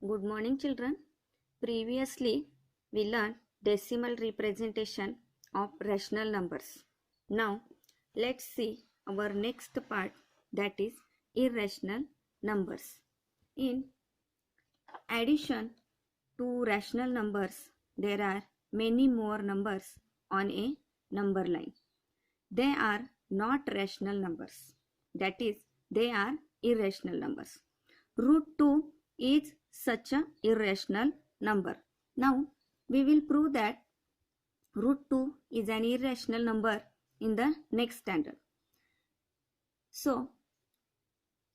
Good morning, children. Previously, we learned decimal representation of rational numbers. Now, let's see our next part, that is irrational numbers. In addition to rational numbers, there are many more numbers on a number line. They are not rational numbers. That is, they are irrational numbers. Root 2 is such an irrational number. Now, we will prove that root 2 is an irrational number in the next standard. So,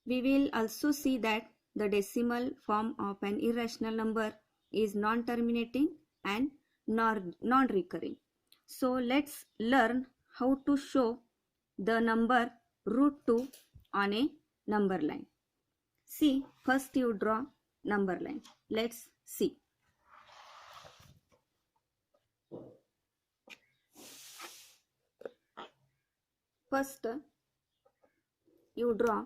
we will also see that the decimal form of an irrational number is non-terminating and non-recurring. So, let's learn how to show the number root 2 on a number line. See, first you draw number line. Let's see. First, you draw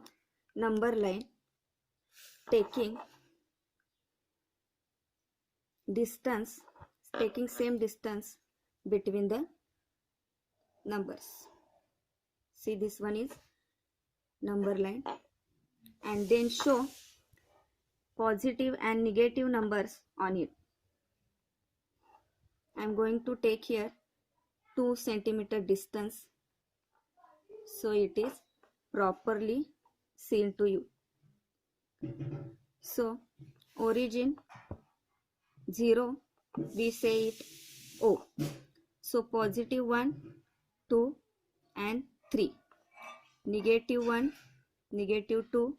number line taking same distance between the numbers. See, this one is number line, and then show positive and negative numbers on it. I am going to take here 2 centimeter distance, so it is properly seen to you. So, origin 0, we say it O. So, positive 1, 2 and 3. Negative 1, negative 2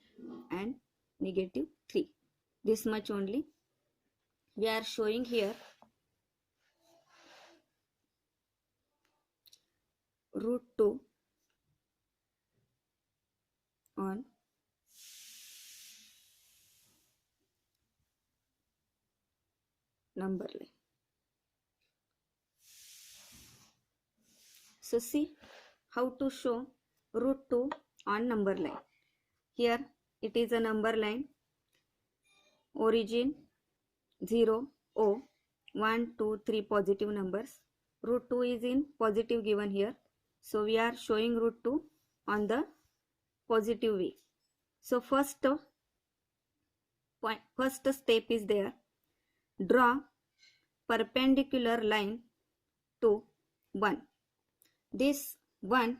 and negative 3. This much only we are showing here. Root 2 on number line. So see how to show root 2 on number line. Here it is a number line. Origin 0, O, 1, 2, 3 positive numbers. Root 2 is in positive given here. So we are showing root 2 on the positive way. So first step is there. Draw perpendicular line to 1. This 1,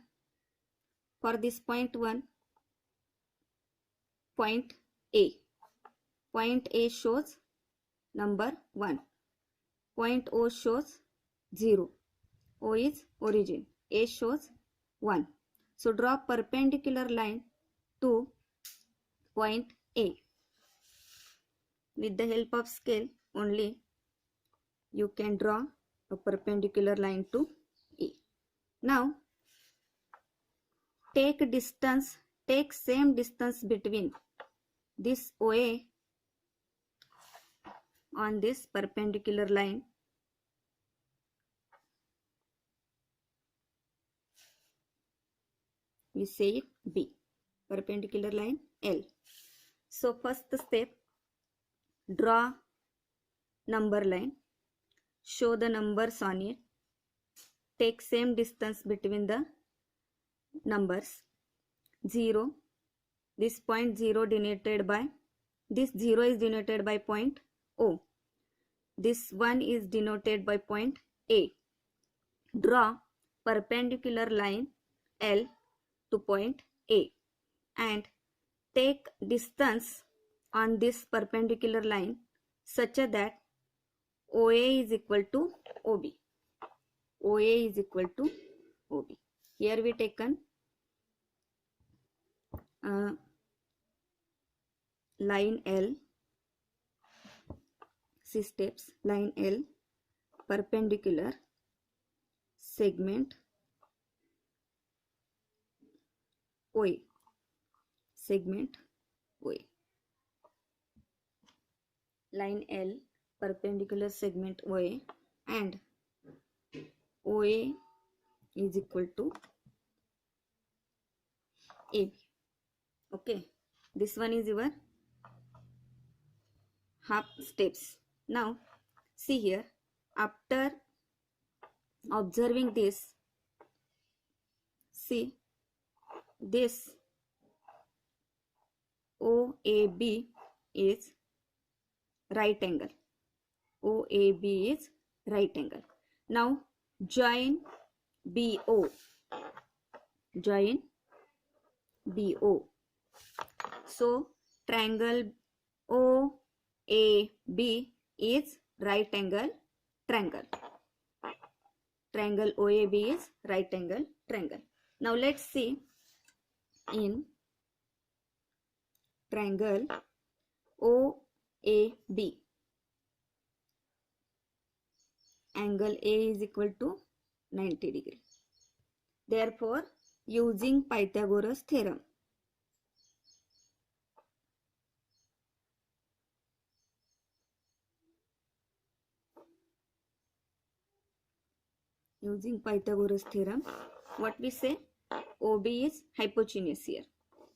for this point 1, point A. Point A shows number 1. Point O shows 0. O is origin. A shows 1. So draw perpendicular line to point A. With the help of scale only you can draw a perpendicular line to A. Now take same distance between this OA on this perpendicular line. We say it B. Perpendicular line L. So first step, draw number line. Show the numbers on it. Take same distance between the numbers. 0. This point 0 denoted by, this 0 is denoted by point O. This 1 is denoted by point A. Draw perpendicular line L to point A and take distance on this perpendicular line such that OA is equal to OB. OA is equal to OB. Here we taken line L. See steps. Line L, perpendicular, segment OA. Segment OA. Line L, perpendicular segment OA, and OA is equal to AB. Okay, this one is your half steps. Now see here, after observing this, see this OAB is right angle. OAB is right angle. Now join BO. Join BO. So triangle OAB is right angle triangle. Triangle OAB is right angle triangle. Now let's see in triangle OAB. Angle A is equal to 90 degree. Therefore, using Pythagoras theorem, what we say? OB is hypotenuse here,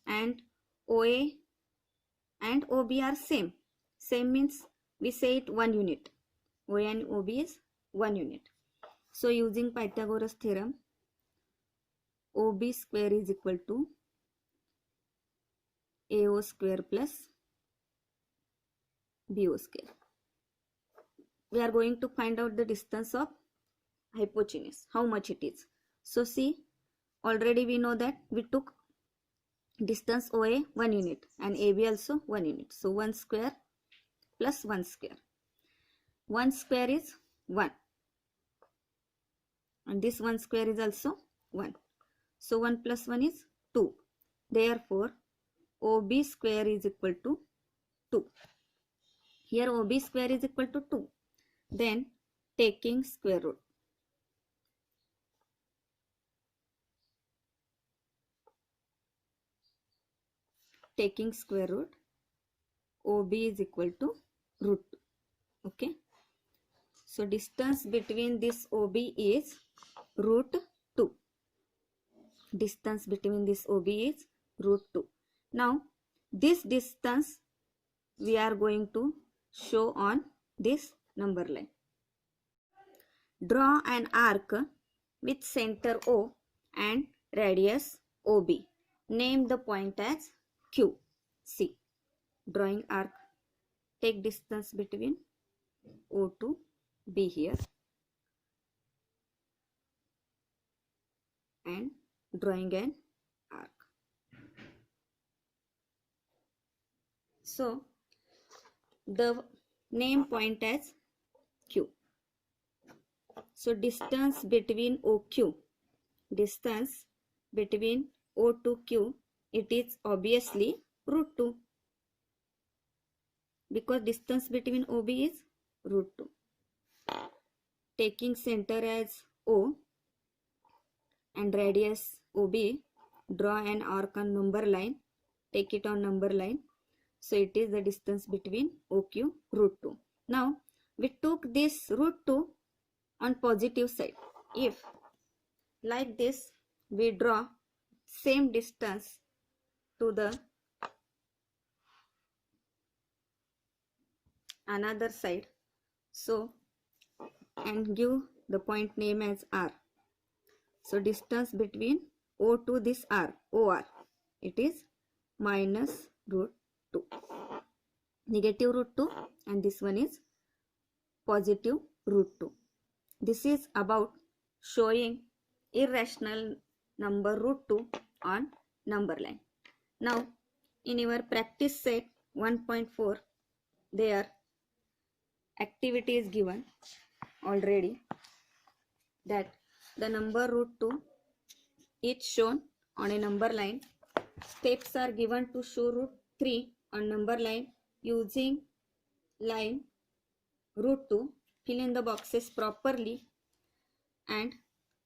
and OA and OB are same. Same means we say it 1 unit. OA and OB is 1 unit. So using Pythagoras theorem, OB square is equal to AO square plus BO square. We are going to find out the distance of hypotenuse, how much it is. So see, already we know that we took distance OA 1 unit and AB also 1 unit. So 1 square plus 1 square. 1 square is 1. And this 1 square is also 1. So 1 plus 1 is 2. Therefore, OB square is equal to 2. Here OB square is equal to 2. Then taking square root. Taking square root, OB is equal to root 2. Okay. So distance between this OB is root 2. Distance between this OB is root 2. Now this distance we are going to show on this number line. Draw an arc with center O and radius OB. Name the point as Q. See, drawing arc. Take distance between O to B here and drawing an arc. So the name point as Q. So distance between OQ, distance between O to Q, it is obviously root 2, because distance between OB is root 2. Taking center as O and radius OB, draw an arc on number line, take it on number line. So it is the distance between OQ, root 2. Now we took this root 2 on positive side. If like this we draw same distance to the another side, so and give the point name as R. So distance between O to this R, OR, it is minus root 2. Negative root 2 and this one is positive root 2. This is about showing irrational number root 2 on number line. Now in your practice set 1.4, there activity is given already that the number root 2 is shown on a number line. Steps are given to show root 3 on number line using line root 2. Fill in the boxes properly, and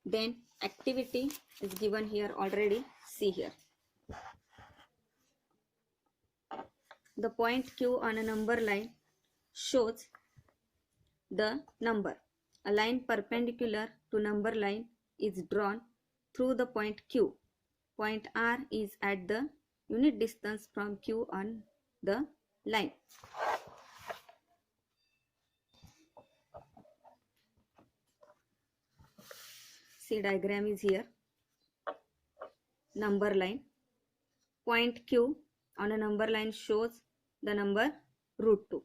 then activity is given here already. See here. The point Q on a number line shows the number. A line perpendicular to number line is drawn through the point Q. Point R is at the unit distance from Q on the line. See, diagram is here. Number line. Point Q on a number line shows the number √2.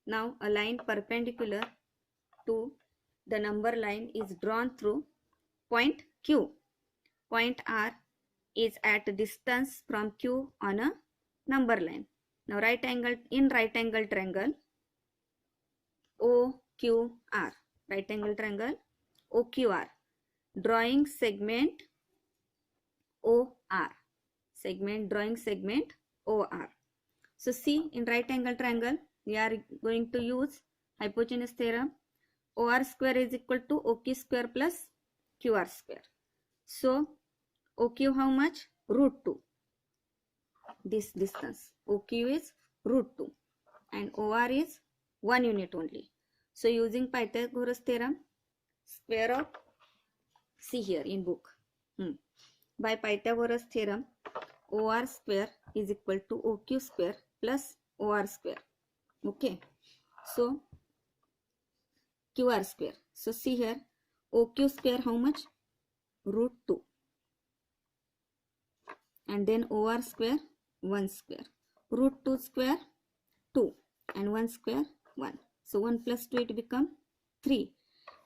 Now a line perpendicular to the number line is drawn through point Q. Point R is at a distance from Q on a number line. Now right angle triangle OQR, right angle triangle OQR, drawing segment OR, drawing segment OR. So see, in right angle triangle we are going to use hypotenuse theorem. OR square is equal to OQ square plus QR square. So OQ how much? √2. This distance OQ is √2 and OR is 1 unit only. So using Pythagoras theorem, square of, see here in book, by Pythagoras theorem, OR square is equal to OQ square plus OR square. Okay, so QR square. So see here, OQ square how much? √2. And then OR square 1 square. √2 square 2 and 1 square 1. So 1 plus 2 it become 3.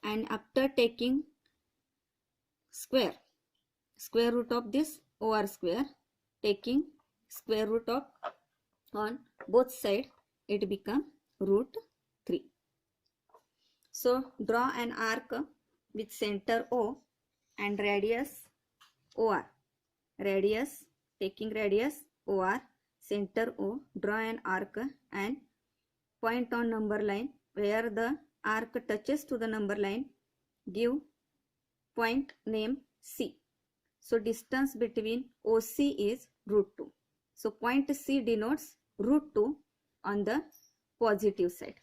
And after taking square root of this OR square, taking square root of on both sides, it become √3. So draw an arc with center O and radius OR. Taking radius OR, center O, draw an arc and point on number line. Where the arc touches to the number line, give point name C. So distance between OC is √2. So point C denotes √2 on the positive side.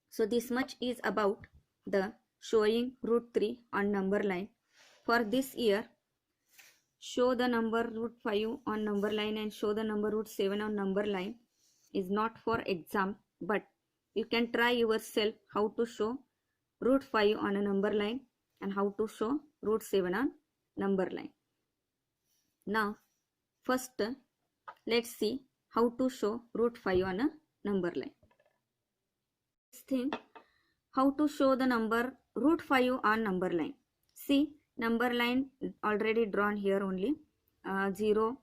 So this much is about the showing √3 on number line. For this year, show the number √5 on number line and show the number √7 on number line is not for exam, but you can try yourself how to show √5 on a number line and how to show √7 on number line. Now first let's see how to show √5 on a number line. Let's think how to show the number √5 on number line. See, number line already drawn here only, 0,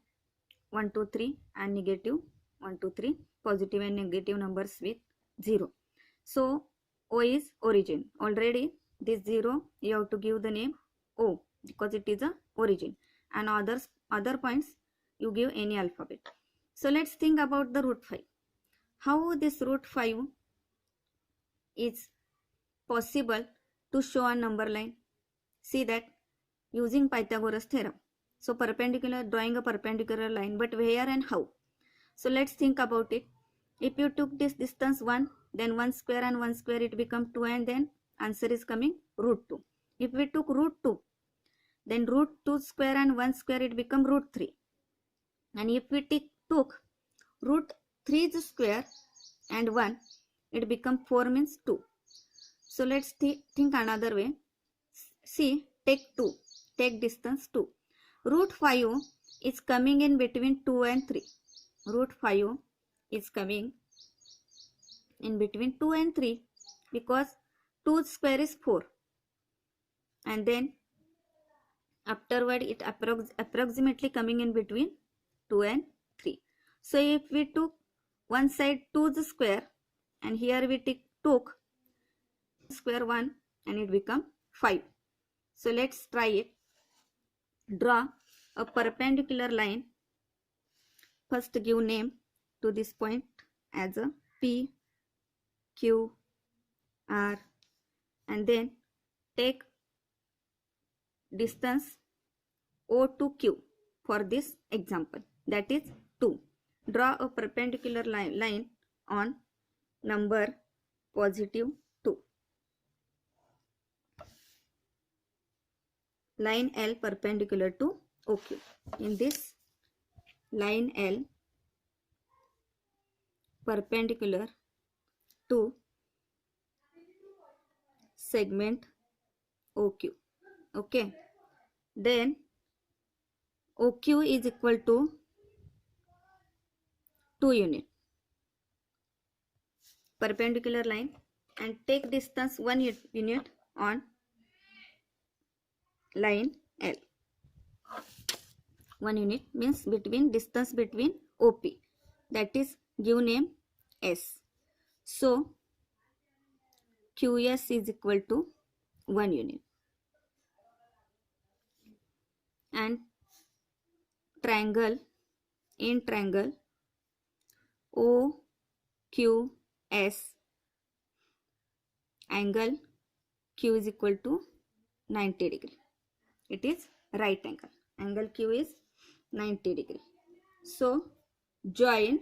1, 2, 3 and negative 1, 2, 3, positive and negative numbers with 0. So O is origin. Already this 0 you have to give the name O because it is a origin, and other points you give any alphabet. So let's think about the √5. How this √5 is possible to show a number line? See that using Pythagoras theorem. So drawing a perpendicular line, but where and how? So let's think about it. If you took this distance 1, then 1 square and 1 square it become 2, and then answer is coming √2. If we took √2, then √2 square and 1 square it become √3. And if we took √3 square and 1, it become 4 means 2. So let's think another way. See, take distance 2. √5 is coming in between 2 and 3. √5 is coming in between 2 and 3 because 2 square is 4. And then afterward it approximately coming in between 2 and 3. So if we took one side 2 square and here we took square 1 and it become 5. So let's try it. Draw a perpendicular line. First give name to this point as a P, Q, R, and then take distance O to Q for this example, that is 2. Draw a perpendicular line on number positive 2. Line L perpendicular to OQ. In this line L perpendicular to segment OQ. Okay, then OQ is equal to 2 unit. Perpendicular line and take distance 1 unit on line L. 1 unit means distance between OP, that is give name S. So QS is equal to 1 unit. And triangle, in triangle OQS, angle Q is equal to 90 degree. It is right angle. Angle Q is 90 degree. So join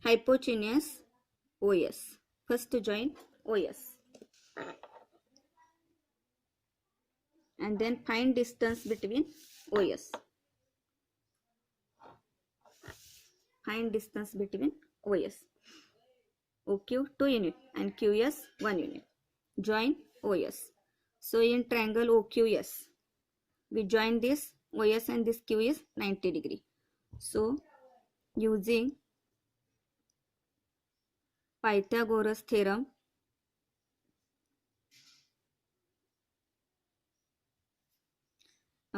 hypotenuse OS. First join OS. And then find distance between OS. Find distance between OS. OQ 2 unit and QS 1 unit. Join OS. So in triangle OQS, we join this OS and this Q is 90 degree. So using Pythagoras theorem,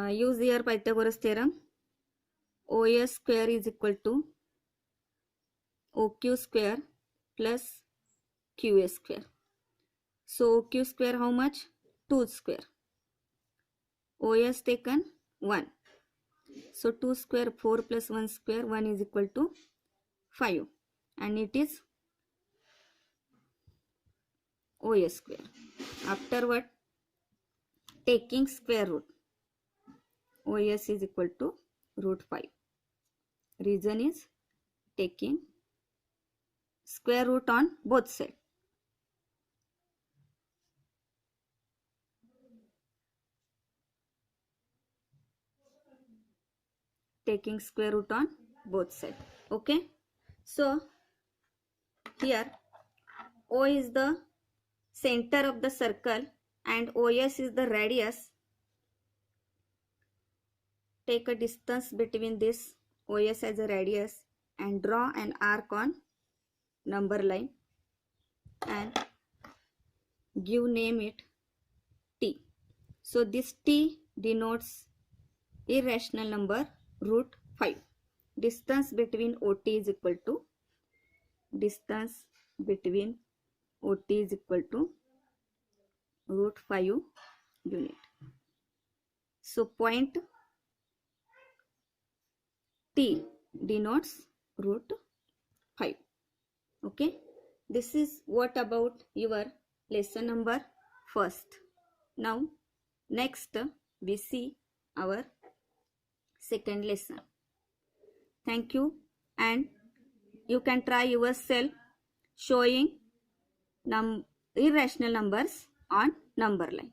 use here Pythagoras theorem. OS square is equal to OQ square plus QS square. So OQ square how much? 2 square. OS taken 1. So 2 square 4 plus 1 square, 1 is equal to 5. And it is OS square. Afterward, taking square root, OS is equal to root 5. Reason is taking square root on both sides. Taking square root on both sides. Okay. So here O is the center of the circle and OS is the radius. Take a distance between this OS as a radius and draw an arc on number line and give name it T. So this T denotes irrational number root 5. Distance between OT is equal to root 5 unit. So point T denotes root 5. Okay. This is what about your lesson number 1st. Now next we see our second lesson. Thank you, and you can try yourself showing irrational numbers on number line.